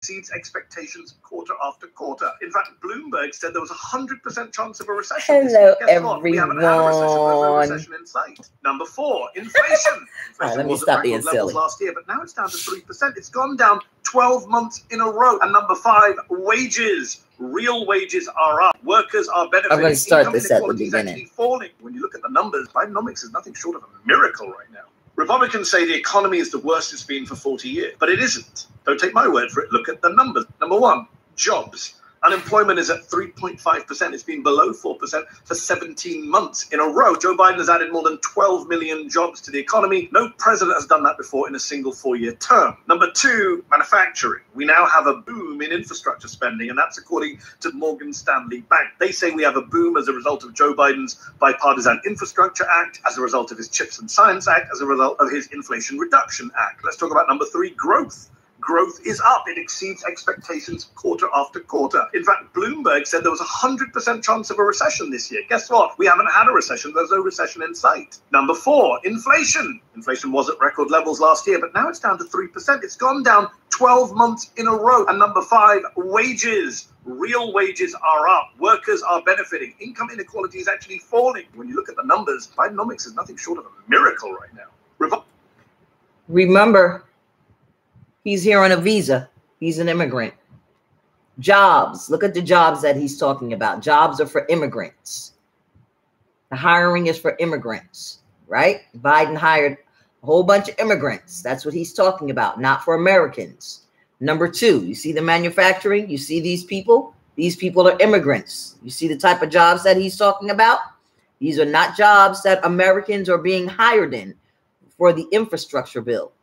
exceeds expectations quarter after quarter. In fact, Bloomberg said there was a 100% chance of a recession. Hello, Guess everyone. what? We haven't had a recession. There's no recession in sight. Number 4, inflation. Right, let me was stop at being record levels silly. last year, but now it's down to 3%. It's gone down 12 months in a row. And number 5, wages. Real wages are up. Workers are benefiting. I'm going to start Income this at the inequality is beginning. actually falling. When you look at the numbers, Bidenomics is nothing short of a miracle right now. Republicans say the economy is the worst it's been for 40 years, but it isn't. Don't take my word for it. Look at the numbers. Number 1, jobs. Unemployment is at 3.5%. It's been below 4% for 17 months in a row. Joe Biden has added more than 12 million jobs to the economy. No president has done that before in a single 4-year term. Number 2, manufacturing. We now have a boom in infrastructure spending, and that's according to Morgan Stanley Bank. They say we have a boom as a result of Joe Biden's Bipartisan Infrastructure Act, as a result of his Chips and Science Act, as a result of his Inflation Reduction Act. Let's talk about number 3, growth. Growth is up. It exceeds expectations quarter after quarter. In fact, Bloomberg said there was a 100% chance of a recession this year. Guess what? We haven't had a recession. There's no recession in sight. Number 4, inflation. Inflation was at record levels last year, but now it's down to 3%. It's gone down 12 months in a row. And number 5, wages. Real wages are up. Workers are benefiting. Income inequality is actually falling. When you look at the numbers, Bidenomics is nothing short of a miracle right now. Remember, he's here on a visa. He's an immigrant. Jobs. Look at the jobs that he's talking about. Jobs are for immigrants. The hiring is for immigrants, right? Biden hired a whole bunch of immigrants. That's what he's talking about, not for Americans. Number 2, you see the manufacturing? You see these people? These people are immigrants. You see the type of jobs that he's talking about? These are not jobs that Americans are being hired in for the infrastructure bill.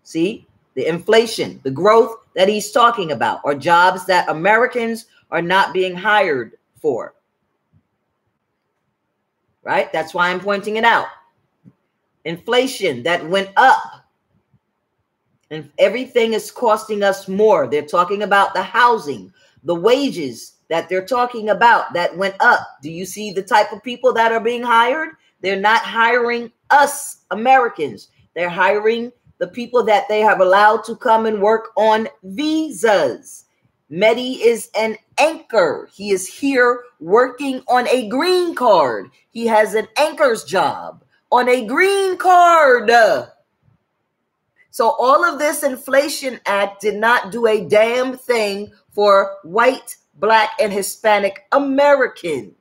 See? The inflation, the growth that he's talking about are jobs that Americans are not being hired for. Right? That's why I'm pointing it out. Inflation that went up. And everything is costing us more. They're talking about the housing, the wages that they're talking about that went up. Do you see the type of people that are being hired? They're not hiring us Americans. They're hiring the people that they have allowed to come and work on visas. Mehdi is an anchor. He is here working on a green card. He has an anchor's job on a green card. So all of this Inflation Act did not do a damn thing for white, black, and Hispanic Americans.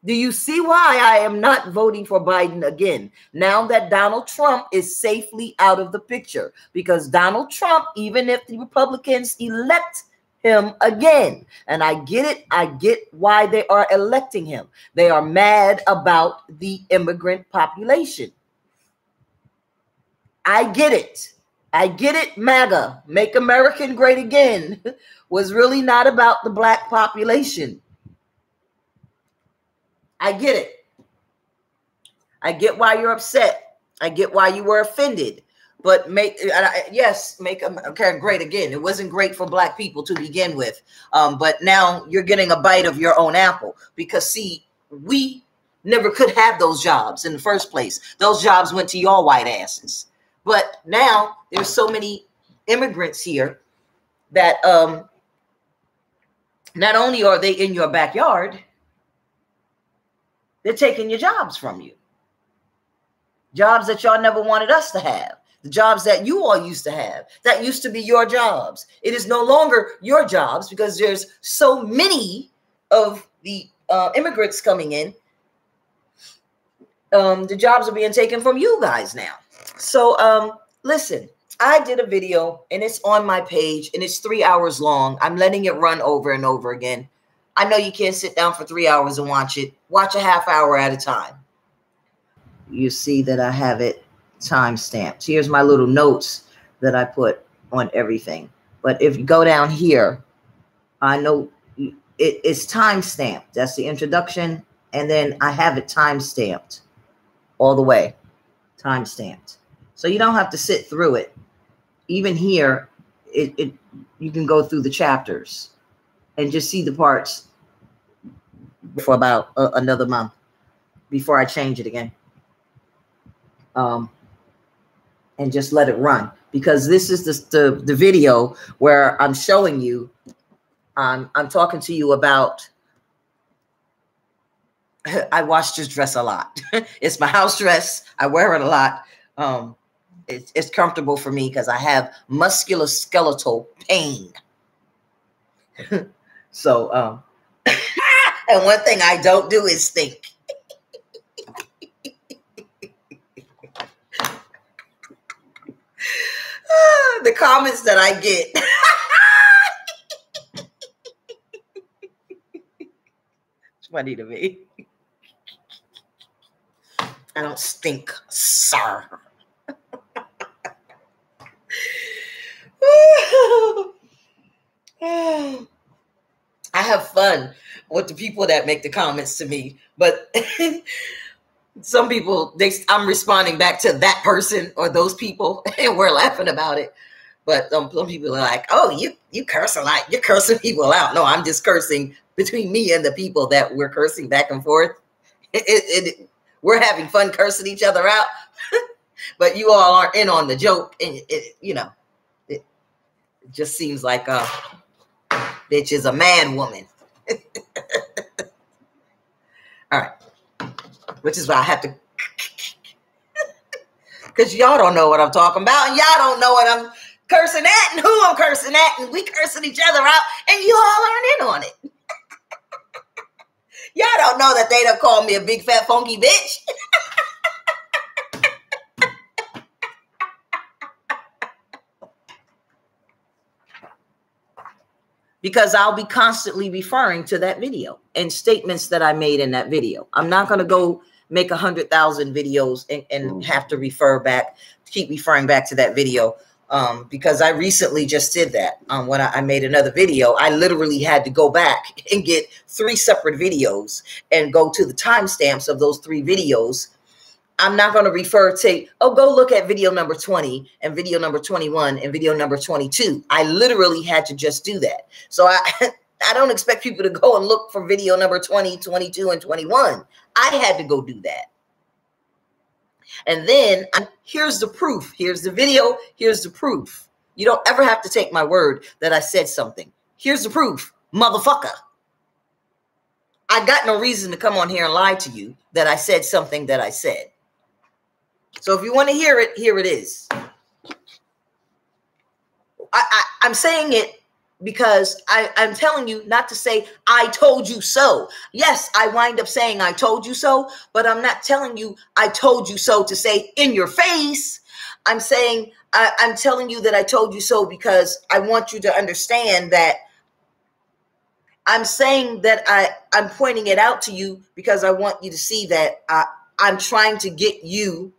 Do you see why I am not voting for Biden again? Now that Donald Trump is safely out of the picture. Because Donald Trump, even if the Republicans elect him again, and I get it, I get why they are electing him. They are mad about the immigrant population. I get it. I get it, MAGA, Make America Great Again, was really not about the black population. I get it. I get why you're upset. I get why you were offended. But make America great again. It wasn't great for black people to begin with. But now you're getting a bite of your own apple. Because, see, we never could have those jobs in the first place. Those jobs went to your white asses. But now there's so many immigrants here that not only are they in your backyard, they're taking your jobs from you. Jobs that y'all never wanted us to have. The jobs that you all used to have. That used to be your jobs. It is no longer your jobs because there's so many of the immigrants coming in. The jobs are being taken from you guys now. So listen, I did a video and it's on my page and it's 3 hours long. I'm letting it run over and over again. I know you can't sit down for 3 hours and watch it. Watch a half hour at a time. You see that I have it time stamped. Here's my little notes that I put on everything. But if you go down here, I know it's time stamped. That's the introduction. And then I have it time stamped all the way. Time stamped. So you don't have to sit through it. Even here, you can go through the chapters and just see the parts for about another month before I change it again. and just let it run, because this is the video where I'm showing you, I'm talking to you about, I wash this dress a lot. It's my house dress. I wear it a lot. It's comfortable for me because I have musculoskeletal pain. So, and one thing I don't do is think. The comments that I get. It's funny to me. I don't stink, sir. I have fun with the people that make the comments to me, but some people, I'm responding back to that person or those people, and we're laughing about it. But some people are like, "Oh, you curse a lot. You're cursing people out." No, I'm just cursing between me and the people that we're cursing back and forth. We're having fun cursing each other out, but you all aren't in on the joke, and it just seems like bitch is a mad woman. All right. Which is why I have to, because y'all don't know what I'm talking about, and y'all don't know what I'm cursing at and who I'm cursing at, and we cursing each other out, and you all aren't in on it. Y'all don't know that they done called me a big fat funky bitch. Because I'll be constantly referring to that video and statements that I made in that video. I'm not going to go make 100,000 videos and have to keep referring back to that video, because I recently just did that. When I made another video, I literally had to go back and get 3 separate videos and go to the timestamps of those 3 videos. I'm not going to refer to, oh, go look at video number 20 and video number 21 and video number 22. I literally had to just do that. So I don't expect people to go and look for video number 20, 22, and 21. I had to go do that. And then here's the proof. Here's the video. Here's the proof. You don't ever have to take my word that I said something. Here's the proof, motherfucker. I got no reason to come on here and lie to you that I said something that I said. So if you want to hear it, here it is. I'm saying it because I'm telling you not to say, I told you so. Yes, I wind up saying I told you so, but I'm not telling you I told you so to say in your face. I'm saying, I'm telling you that I told you so because I want you to understand that I'm saying that I'm pointing it out to you because I want you to see that I'm trying to get you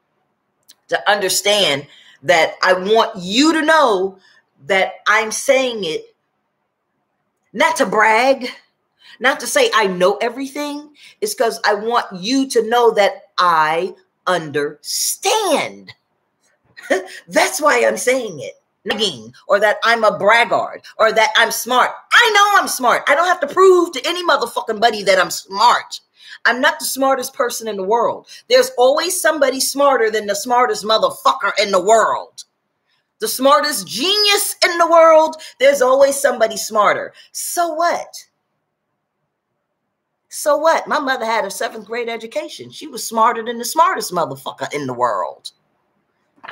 to understand that I want you to know that I'm saying it not to brag, not to say I know everything. It's because I want you to know that I understand. That's why I'm saying it. Or that I'm a braggart, or that I'm smart. I know I'm smart. I don't have to prove to any motherfucking buddy that I'm smart. I'm not the smartest person in the world. There's always somebody smarter than the smartest motherfucker in the world. The smartest genius in the world, there's always somebody smarter. So what? So what? My mother had a 7th grade education. She was smarter than the smartest motherfucker in the world.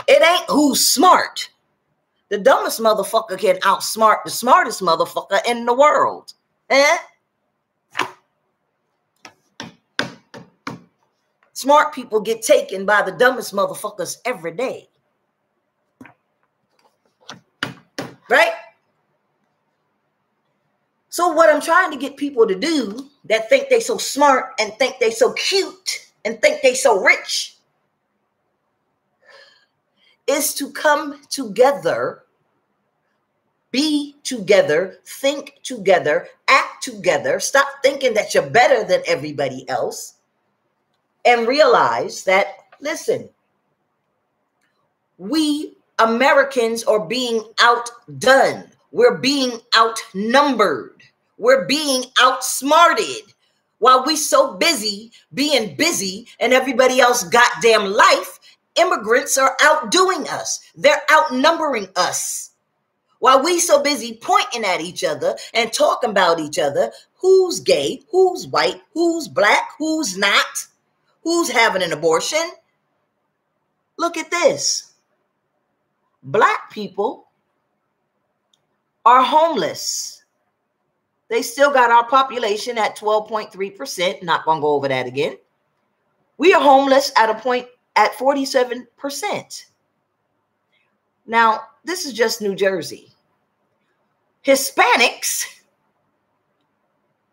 It ain't who's smart. The dumbest motherfucker can outsmart the smartest motherfucker in the world. Smart people get taken by the dumbest motherfuckers every day. Right? So what I'm trying to get people to do that think they so smart and think they so cute and think they so rich is to come together, be together, think together, act together, stop thinking that you're better than everybody else, and realize that, listen, we Americans are being outdone. We're being outnumbered. We're being outsmarted. While we so busy being busy and everybody else goddamn life immigrants are outdoing us. They're outnumbering us. While we so busy pointing at each other and talking about each other, who's gay, who's white, who's black, who's not, who's having an abortion. Look at this. Black people are homeless. They still got our population at 12.3%. Not going to go over that again. We are homeless at a point at 47%. Now, this is just New Jersey. Hispanics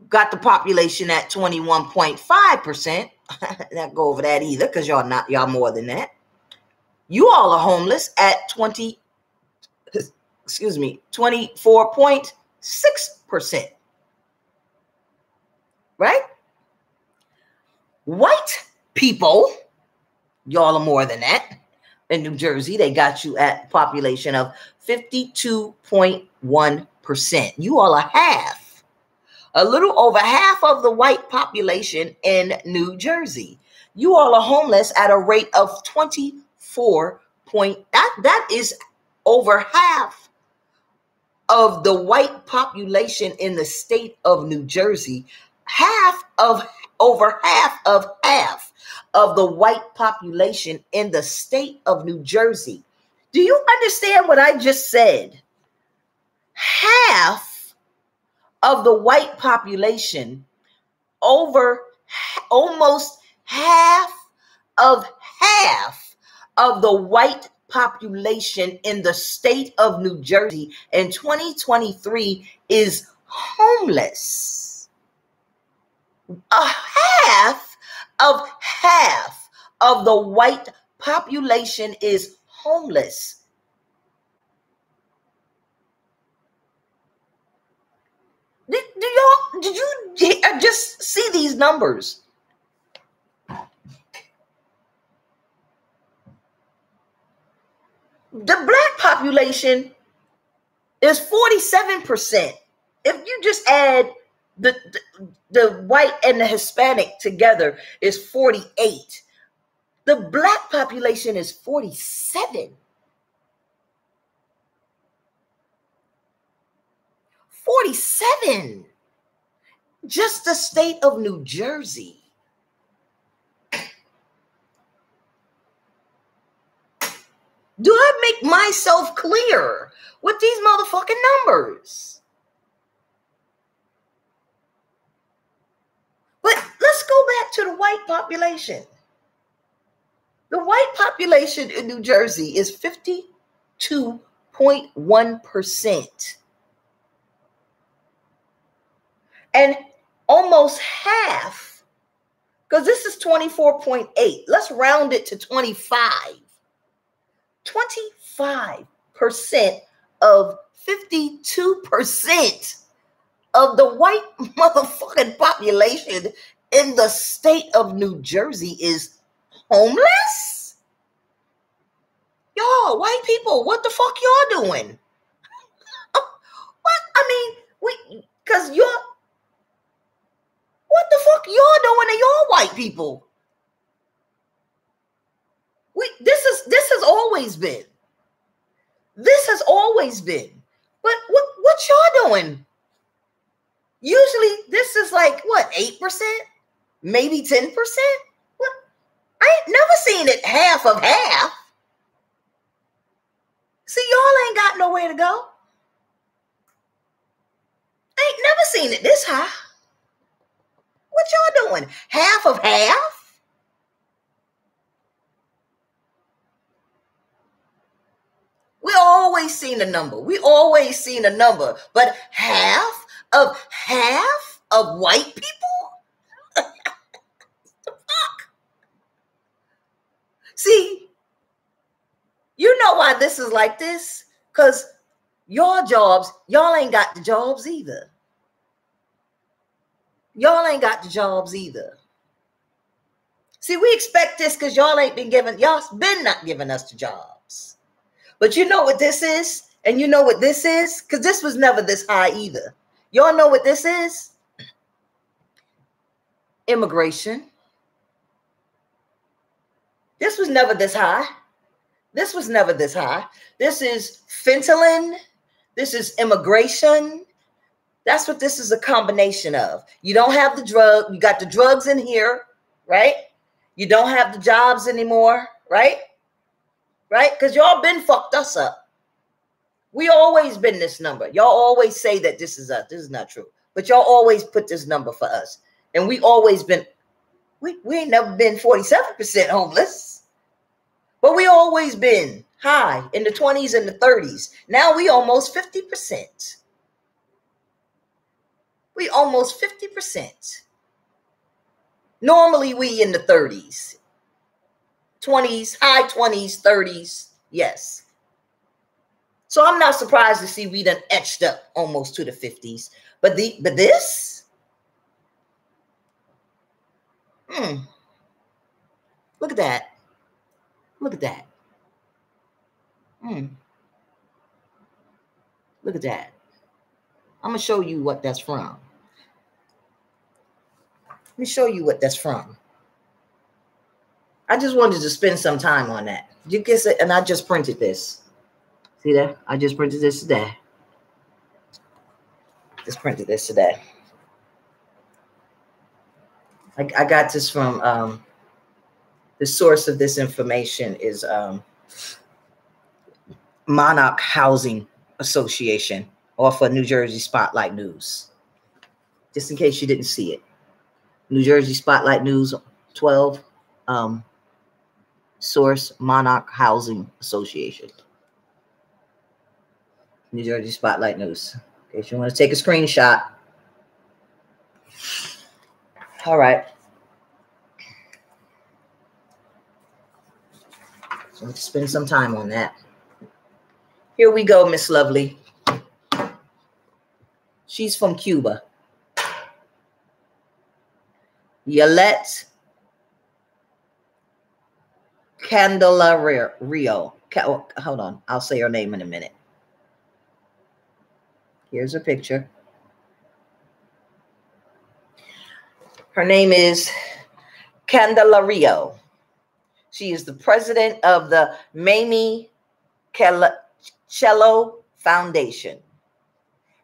got the population at 21.5%. Not go over that either, because y'all more than that. You all are homeless at 24.6%. Right? White people, y'all are more than that. In New Jersey, they got you at a population of 52.1%. You all are half, a little over half of the white population in New Jersey. You all are homeless at a rate of 24. That is over half of the white population in the state of New Jersey. Over half of the white population in the state of New Jersey. Do you understand what I just said? Half of the white population, over almost half of the white population in the state of New Jersey in 2023 is homeless. Half of the white population is homeless. Did you just see these numbers? The black population is 47%. If you just add the white and the Hispanic together is 48. The black population is 47. 47. Just the state of New Jersey. Do I make myself clear with these motherfucking numbers? But let's go back to the white population. The white population in New Jersey is 52.1%. And almost half, because this is 24.8. Let's round it to 25. 25% of 52% of the white motherfucking population in the state of New Jersey is homeless? Y'all, white people, what the fuck y'all doing? What? I mean, what the fuck y'all doing to y'all white people? This has always been. This has always been. But what y'all doing? Usually this is like, what, 8%? Maybe 10%? What? I ain't never seen it half of half. See, y'all ain't got nowhere to go. I ain't never seen it this high. What y'all doing? Half of half? We always seen a number. But half of white people? The fuck? See, you know why this is like this? Because your jobs, y'all ain't got the jobs either. See, we expect this because y'all been not giving us the jobs. But you know what this is? And you know what this is? Because this was never this high either. Y'all know what this is? Immigration. This was never this high. This was never this high. This is fentanyl. This is immigration. That's what this is a combination of. You don't have the drug. You got the drugs in here, right? You don't have the jobs anymore, right? Right? Because y'all been fucked us up. We always been this number. Y'all always say that this is us. This is not true. But y'all always put this number for us. And we always been, we ain't never been 47% homeless. But we always been high in the 20s and the 30s. Now we almost 50%. We almost 50%. Normally we in the 30s, 20s, high 20s, 30s. Yes. So I'm not surprised to see we done etched up almost to the 50s. But this? Look at that. Look at that. Look at that. I'm going to show you what that's from. Let me show you what that's from. I just wanted to spend some time on that. You guess it, and I just printed this. See that? I just printed this today. Just printed this today. I got this from the source of this information is Monarch Housing Association off of New Jersey Spotlight News. Just in case you didn't see it. New Jersey Spotlight News 12, source Monarch Housing Association. New Jersey Spotlight News. In case you want to take a screenshot. All right. So let's spend some time on that. Here we go, Miss Lovely. She's from Cuba. Yenet Candelario. Hold on. I'll say her name in a minute. Here's her picture. Her name is Candelario. She is the president of the Mamie Cello Foundation.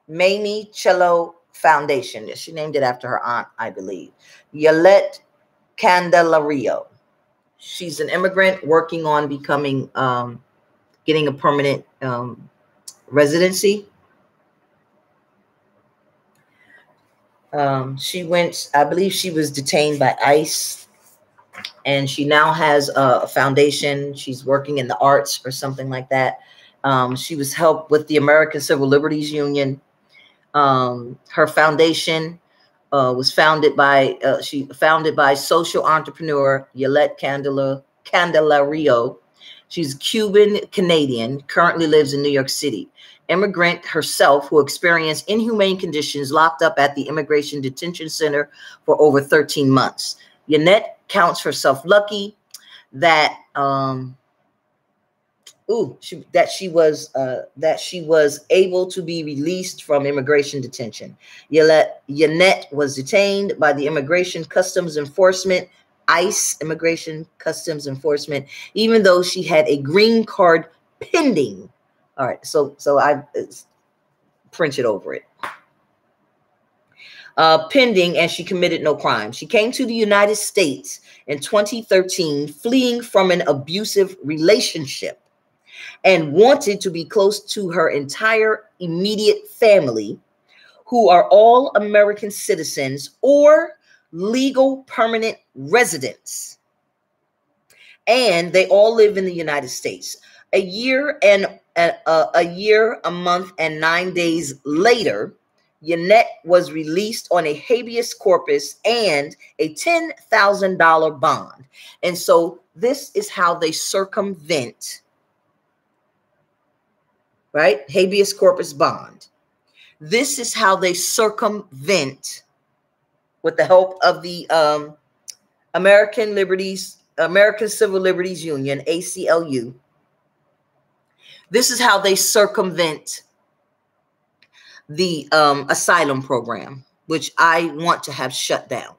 Mamie Cello Foundation. She named it after her aunt, I believe. Yenet Candelario. She's an immigrant working on becoming, getting a permanent residency. She went, I believe she was detained by ICE, and she now has a foundation. She's working in the arts or something like that. She was helped with the American Civil Liberties Union. Her foundation was founded by social entrepreneur Yenet Candelario. She's Cuban Canadian, currently lives in New York City. Immigrant herself who experienced inhumane conditions, locked up at the Immigration Detention Center for over 13 months. Yenet counts herself lucky that she was able to be released from immigration detention. Yenet was detained by the Immigration Customs Enforcement, ICE, Immigration Customs Enforcement, even though she had a green card pending. All right, so I printed over it. Pending, and she committed no crime. She came to the United States in 2013, fleeing from an abusive relationship, and wanted to be close to her entire immediate family, who are all American citizens or legal permanent residents. And they all live in the United States. A year, a month, and 9 days later, Yenet was released on a habeas corpus and a $10,000 bond. And so this is how they circumvent, right? Habeas corpus bond. This is how they circumvent, with the help of the American Civil Liberties Union, ACLU. This is how they circumvent the asylum program, which I want to have shut down.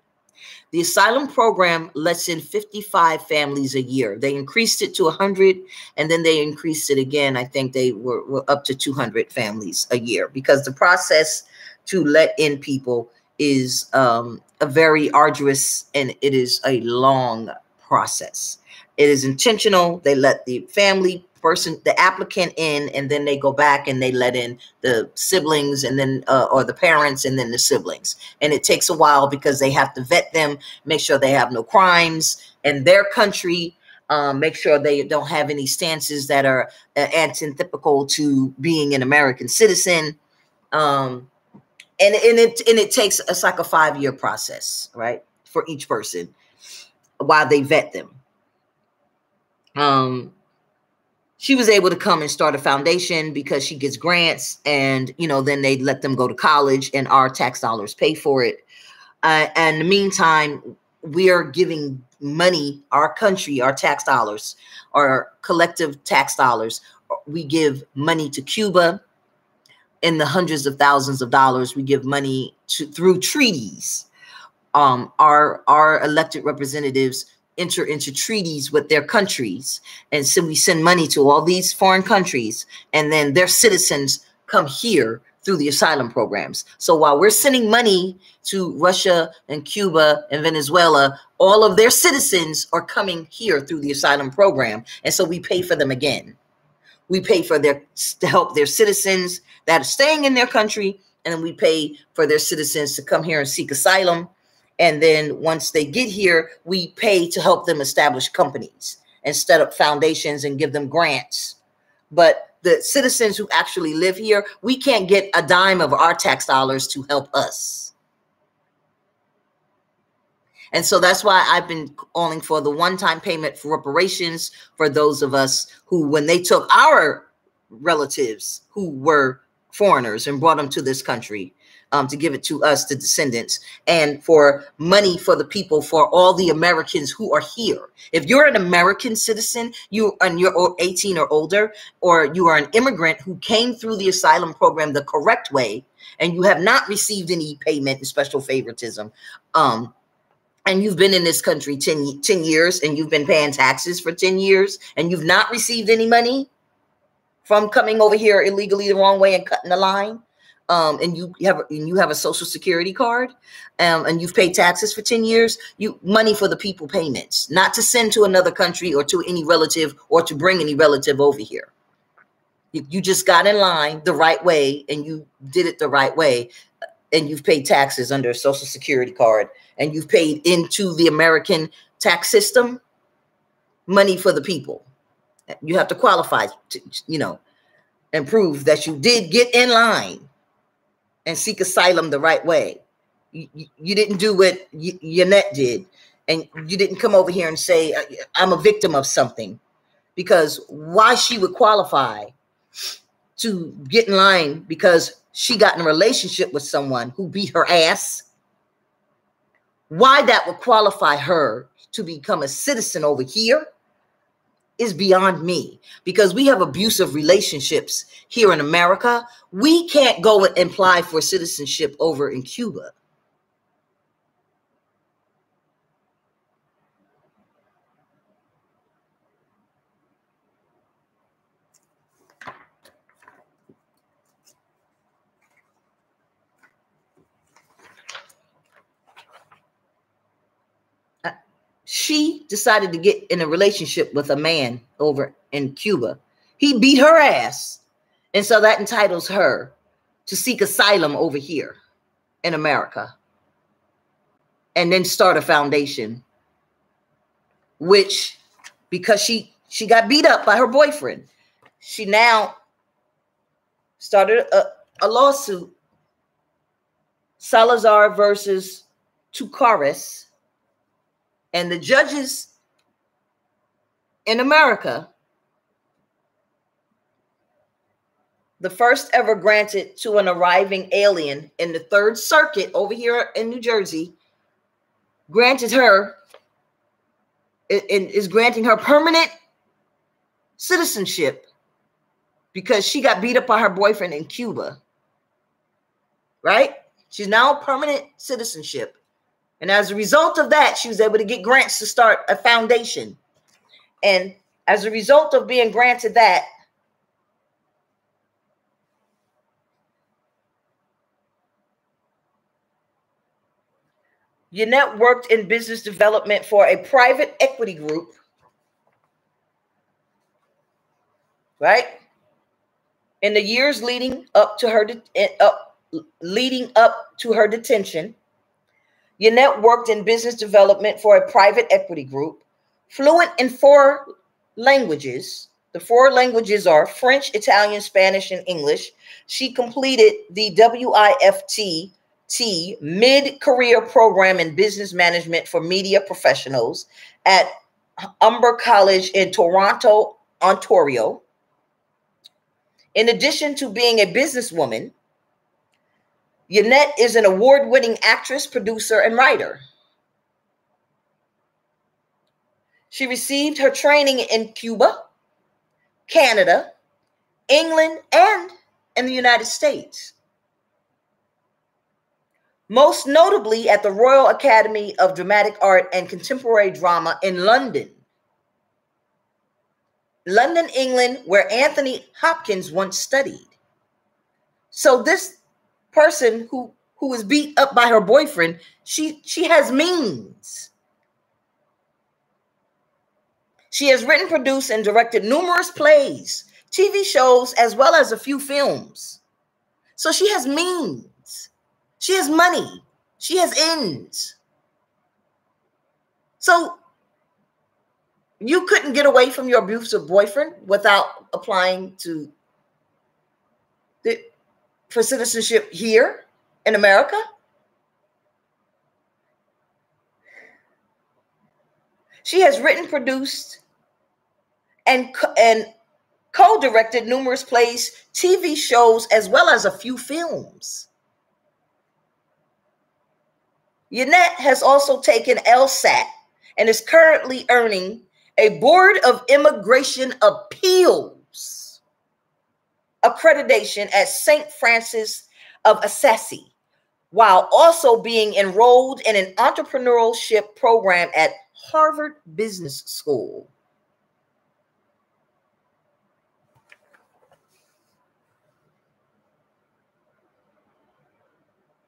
The asylum program lets in 55 families a year. They increased it to 100, and then they increased it again. I think they were up to 200 families a year, because the process to let in people is a very arduous, and it is a long process. It is intentional. They let the family person, the applicant in, and then they go back and they let in the siblings, and then or the parents, and then the siblings. And it takes a while because they have to vet them, make sure they have no crimes in their country, make sure they don't have any stances that are antithetical to being an American citizen. And it takes, it's like a 5-year process, right, for each person while they vet them. She was able to come and start a foundation because she gets grants, and, you know, then they let them go to college, and our tax dollars pay for it. And in the meantime, we are giving money, our country, our tax dollars, our collective tax dollars. We give money to Cuba in the hundreds of thousands of dollars. We give money through treaties. Our elected representatives enter into treaties with their countries, and so we send money to all these foreign countries, and then their citizens come here through the asylum programs. So while we're sending money to Russia and Cuba and Venezuela, all of their citizens are coming here through the asylum program, and so we pay for them again. We pay for to help their citizens that are staying in their country, and then we pay for their citizens to come here and seek asylum. And then once they get here, we pay to help them establish companies and set up foundations and give them grants. But the citizens who actually live here, we can't get a dime of our tax dollars to help us. And so that's why I've been calling for the one-time payment for reparations for those of us who, when they took our relatives who were foreigners and brought them to this country, to give it to us, the descendants, and for money for the people, for all the Americans who are here. If you're an American citizen, you're 18 or older, or you are an immigrant who came through the asylum program the correct way, and you have not received any payment and special favoritism, and you've been in this country 10 years, and you've been paying taxes for 10 years, and you've not received any money from coming over here illegally the wrong way and cutting the line, and you have a social security card, and you've paid taxes for 10 years, money for the people payments, not to send to another country or to any relative or to bring any relative over here. You just got in line the right way, and you did it the right way, and you've paid taxes under a social security card, and you've paid into the American tax system, money for the people. You have to qualify to, and prove that you did get in line and seek asylum the right way. You didn't do what Yenet did, and you didn't come over here and say, I'm a victim of something, because why she would qualify to get in line because she got in a relationship with someone who beat her ass, why that would qualify her to become a citizen over here is beyond me, because we have abusive relationships here in America. We can't go and apply for citizenship over in Cuba. She decided to get in a relationship with a man over in Cuba. He beat her ass. And so that entitles her to seek asylum over here in America and then start a foundation, which, because she got beat up by her boyfriend, she now started a lawsuit, Salazar versus Tsoukaris. And the judges in America, the first ever granted to an arriving alien in the Third Circuit over here in New Jersey, granted her, is granting her permanent citizenship because she got beat up by her boyfriend in Cuba, right? She's now permanent citizenship And as a result of that, she was able to get grants to start a foundation. And as a result of being granted that, Yenet worked in business development for a private equity group, right? In the years leading up to her detention, Yenet worked in business development for a private equity group, fluent in 4 languages. The 4 languages are French, Italian, Spanish, and English. She completed the WIFT mid-career program in business management for media professionals at Humber College in Toronto, Ontario. In addition to being a businesswoman, Yenet is an award-winning actress, producer, and writer. She received her training in Cuba, Canada, England, and in the United States. Most notably at the Royal Academy of Dramatic Art and Contemporary Drama in London, England, where Anthony Hopkins once studied. So this person who was beat up by her boyfriend, she has means. She has written, produced, and directed numerous plays, TV shows, as well as a few films. So she has means. She has money. She has ends. So you couldn't get away from your abusive boyfriend without applying for citizenship here in America? She has written, produced, and co-directed numerous plays, TV shows, as well as a few films. Yenet has also taken LSAT and is currently earning a Board of Immigration Appeals accreditation at St. Francis of Assisi, while also being enrolled in an entrepreneurship program at Harvard Business School.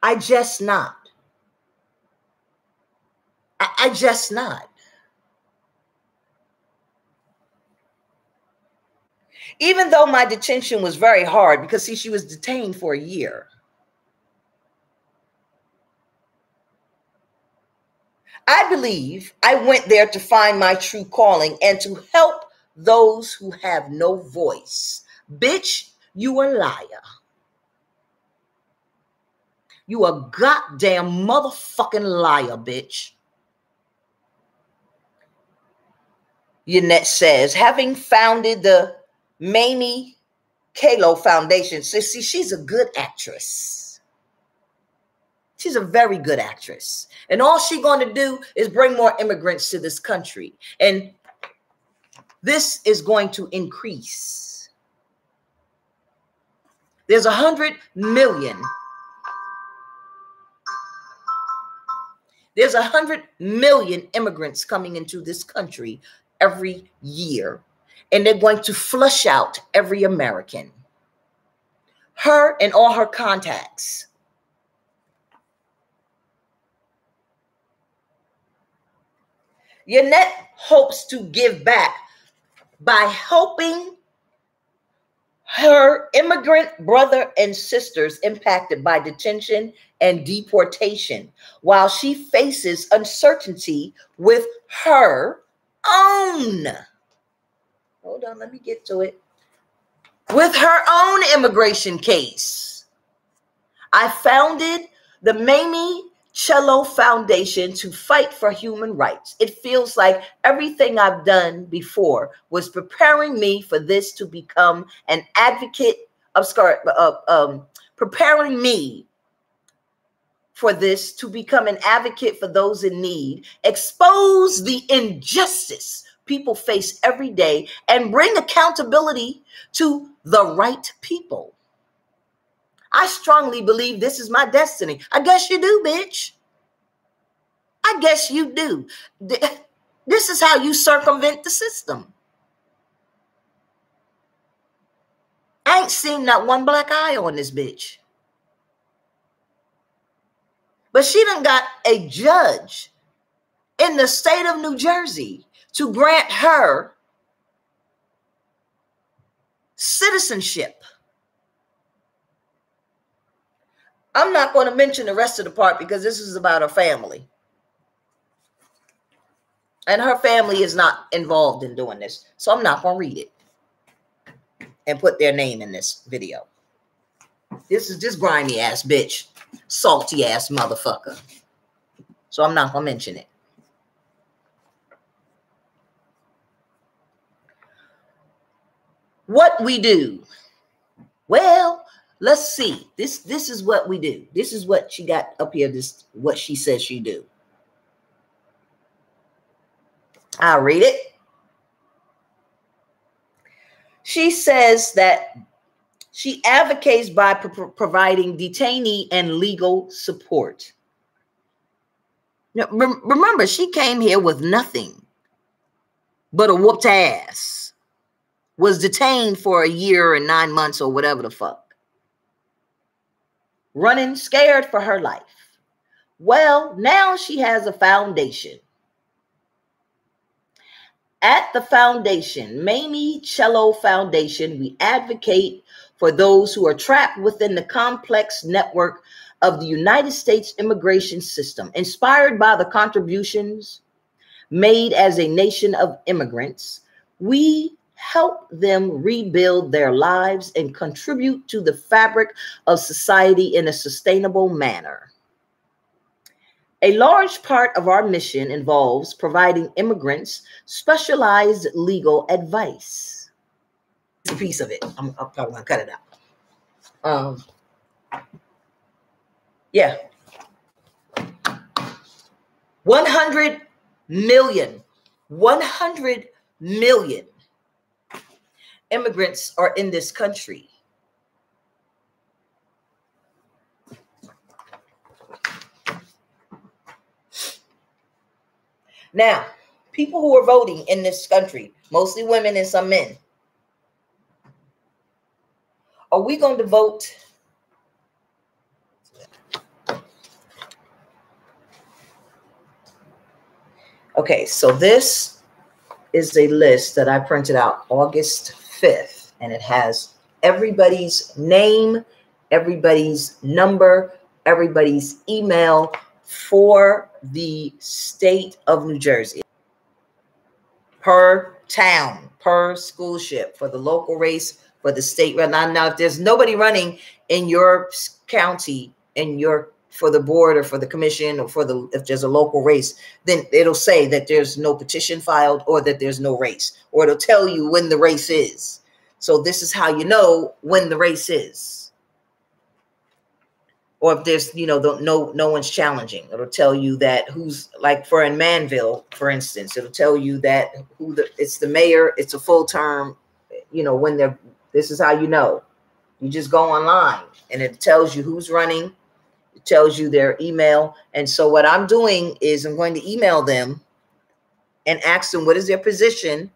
I just not. Even though my detention was very hard, because see, she was detained for a year. I believe I went there to find my true calling and to help those who have no voice. Bitch, you a liar. You a goddamn motherfucking liar, bitch. Yenet says, having founded the Mamie Kalo Foundation. So see, she's a good actress. She's a very good actress. And all she's going to do is bring more immigrants to this country. And this is going to increase. There's 100 million. There's 100 million immigrants coming into this country every year. And they're going to flush out every American. Her and all her contacts. Yenet hopes to give back by helping her immigrant brother and sisters impacted by detention and deportation, while she faces uncertainty with her own. Hold on, let me get to it. With her own immigration case. I founded the Mamie Cello Foundation to fight for human rights. It feels like everything I've done before was preparing me for this to become an advocate preparing me for this to become an advocate for those in need, expose the injustice people face every day, and bring accountability to the right people. I strongly believe this is my destiny. I guess you do, bitch. I guess you do. This is how you circumvent the system. I ain't seen not one black eye on this bitch. But she done got a judge in the state of New Jersey to grant her citizenship. I'm not going to mention the rest of the part because this is about her family. And her family is not involved in doing this. So I'm not going to read it and put their name in this video. This is just grimy ass bitch. Salty ass motherfucker. So I'm not going to mention it. What we do? Well, let's see. This is what we do. This is what she got up here. This what she says she do. I'll read it. She says that she advocates by providing detainee and legal support. Now, remember, she came here with nothing but a whooped ass. Was detained for a year and 9 months or whatever the fuck. Running scared for her life. Well, now she has a foundation. At the foundation, Mamie Cello Foundation, we advocate for those who are trapped within the complex network of the United States immigration system, inspired by the contributions made as a nation of immigrants. We help them rebuild their lives and contribute to the fabric of society in a sustainable manner. A large part of our mission involves providing immigrants specialized legal advice. It's a piece of it. I'm probably going to cut it out. Yeah. 100 million. 100 million immigrants are in this country. Now, people who are voting in this country, mostly women and some men, are we going to vote? Okay, so this is a list that I printed out August 5th, and it has everybody's name, everybody's number, everybody's email for the state of New Jersey. Per town, per school ship, for the local race, for the state. Now, if there's nobody running in your county, for the board or for the commission or if there's a local race, then it'll say that there's no petition filed or that there's no race, or it'll tell you when the race is. So this is how you know when the race is. Or if there's, no one's challenging, it'll tell you that who's, like for in Manville, for instance, it'll tell you that it's the mayor, it's a full term, this is how you know. You just go online and it tells you who's running. It tells you their email. And so what I'm doing is I'm going to email them and ask them what is their position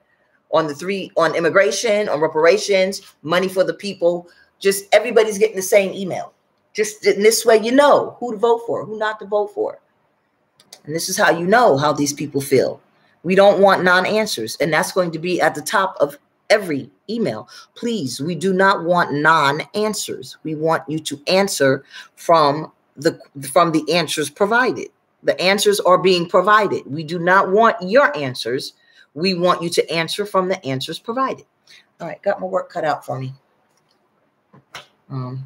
on on immigration, on reparations, money for the people. Just everybody's getting the same email. Just in this way, you know who to vote for, who not to vote for. And this is how you know how these people feel. We don't want non-answers. And that's going to be at the top of every email. Please, we do not want non-answers. We want you to answer from the answers provided. The answers are being provided. We do not want your answers. We want you to answer from the answers provided. All right, got my work cut out for me.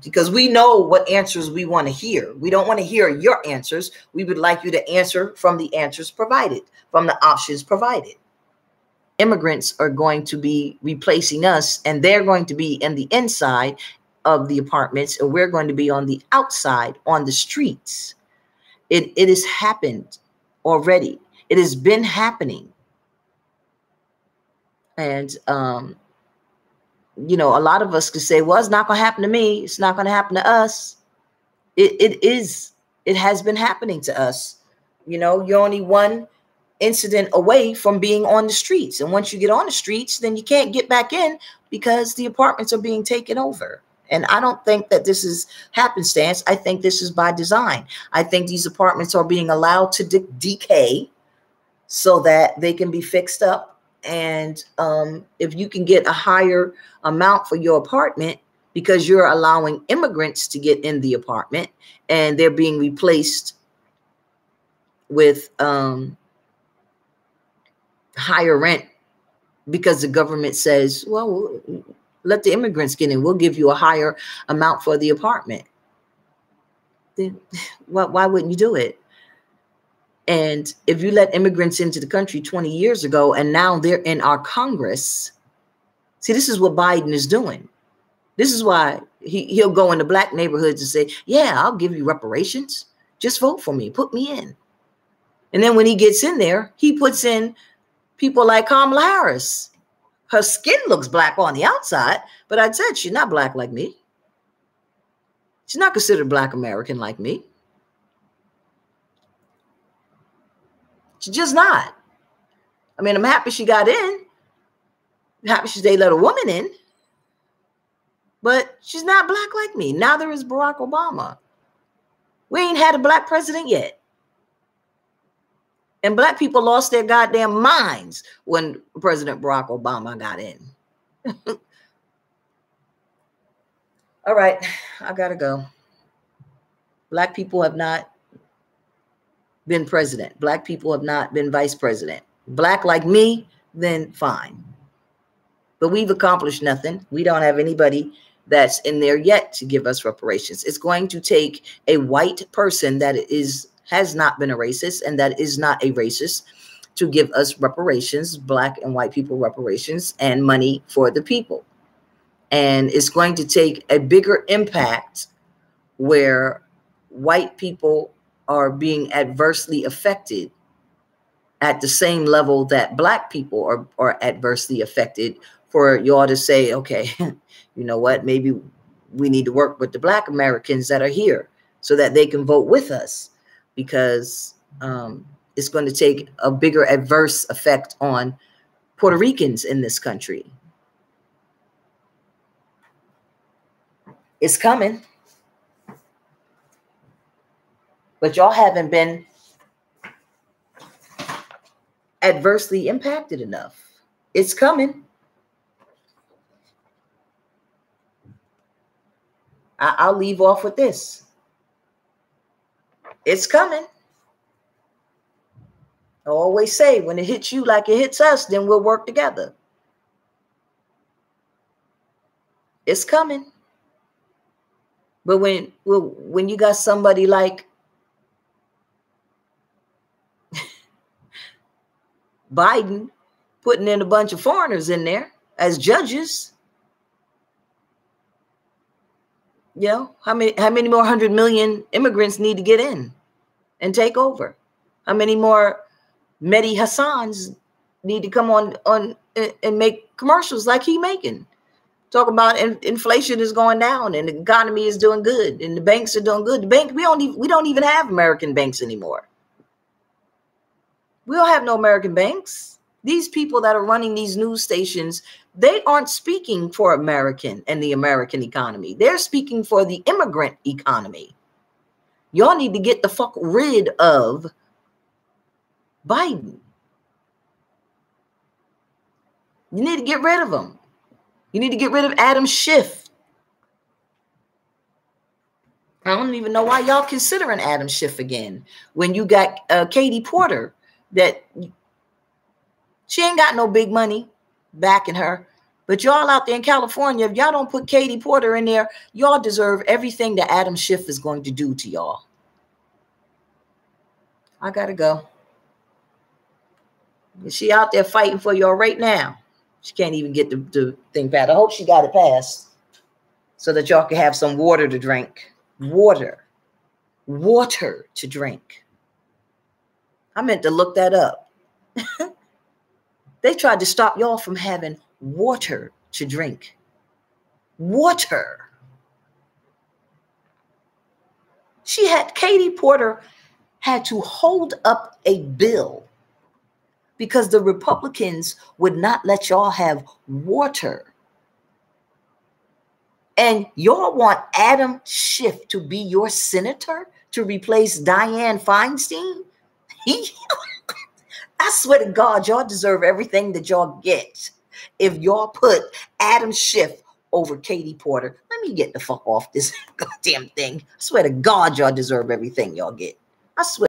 Because we know what answers we want to hear. We don't want to hear your answers. We would like you to answer from the answers provided, from the options provided. Immigrants are going to be replacing us, and they're going to be in the inside of the apartments, and we're going to be on the outside, on the streets. It has happened already. It has been happening. And, a lot of us could say, well, it's not going to happen to me. It's not going to happen to us. It has been happening to us. You know, you're only one incident away from being on the streets. And once you get on the streets, then you can't get back in because the apartments are being taken over. And I don't think that this is happenstance. I think this is by design. I think these apartments are being allowed to decay so that they can be fixed up. And if you can get a higher amount for your apartment because you're allowing immigrants to get in the apartment and they're being replaced with higher rent because the government says, well, let the immigrants get in. We'll give you a higher amount for the apartment. Then why wouldn't you do it? And if you let immigrants into the country 20 years ago and now they're in our Congress, see, this is what Biden is doing. This is why he'll go into black neighborhoods and say, yeah, I'll give you reparations. Just vote for me. Put me in. And then when he gets in there, he puts in people like Kamala Harris. Her skin looks black on the outside, but I said she's not black like me. She's not considered Black American like me. She's just not. I mean, I'm happy she got in. I'm happy they let a woman in. But she's not black like me. Neither is Barack Obama. We ain't had a black president yet. And black people lost their goddamn minds when President Barack Obama got in. All right, I gotta go. Black people have not been president. Black people have not been vice president. Black like me, then fine. But we've accomplished nothing. We don't have anybody that's in there yet to give us reparations. It's going to take a white person that has not been a racist and that is not a racist to give us reparations, black and white people reparations, and money for the people. And it's going to take a bigger impact where white people are being adversely affected at the same level that black people are adversely affected for y'all to say, okay, you know what, maybe we need to work with the black Americans that are here so that they can vote with us, because it's going to take a bigger adverse effect on Puerto Ricans in this country. It's coming. But y'all haven't been adversely impacted enough. It's coming. I'll leave off with this. It's coming. I always say, when it hits you like it hits us, then we'll work together. It's coming. But when you got somebody like Biden putting in a bunch of foreigners in there as judges, you know, how many more 100 million immigrants need to get in and take over? How many more Mehdi Hassans need to come on and make commercials like he making? Talk about inflation is going down and the economy is doing good and the banks are doing good. The bank, we don't even have American banks anymore. We don't have no American banks. These people that are running these news stations, they aren't speaking for American and the American economy. They're speaking for the immigrant economy. Y'all need to get the fuck rid of Biden. You need to get rid of him. You need to get rid of Adam Schiff. I don't even know why y'all considering Adam Schiff again when you got Katie Porter, that she ain't got no big money backing her. But y'all out there in California, if y'all don't put Katie Porter in there, y'all deserve everything that Adam Schiff is going to do to y'all. I gotta go. Is she out there fighting for y'all right now? She can't even get the thing passed. I hope she got it passed so that y'all can have some water to drink. Water to drink. I meant to look that up. They tried to stop y'all from having water to drink. Water. Katie Porter had to hold up a bill because the Republicans would not let y'all have water. And y'all want Adam Schiff to be your senator to replace Dianne Feinstein? I swear to God, y'all deserve everything that y'all get if y'all put Adam Schiff over Katie Porter. Let me get the fuck off this goddamn thing. I swear to God, y'all deserve everything y'all get. I swear.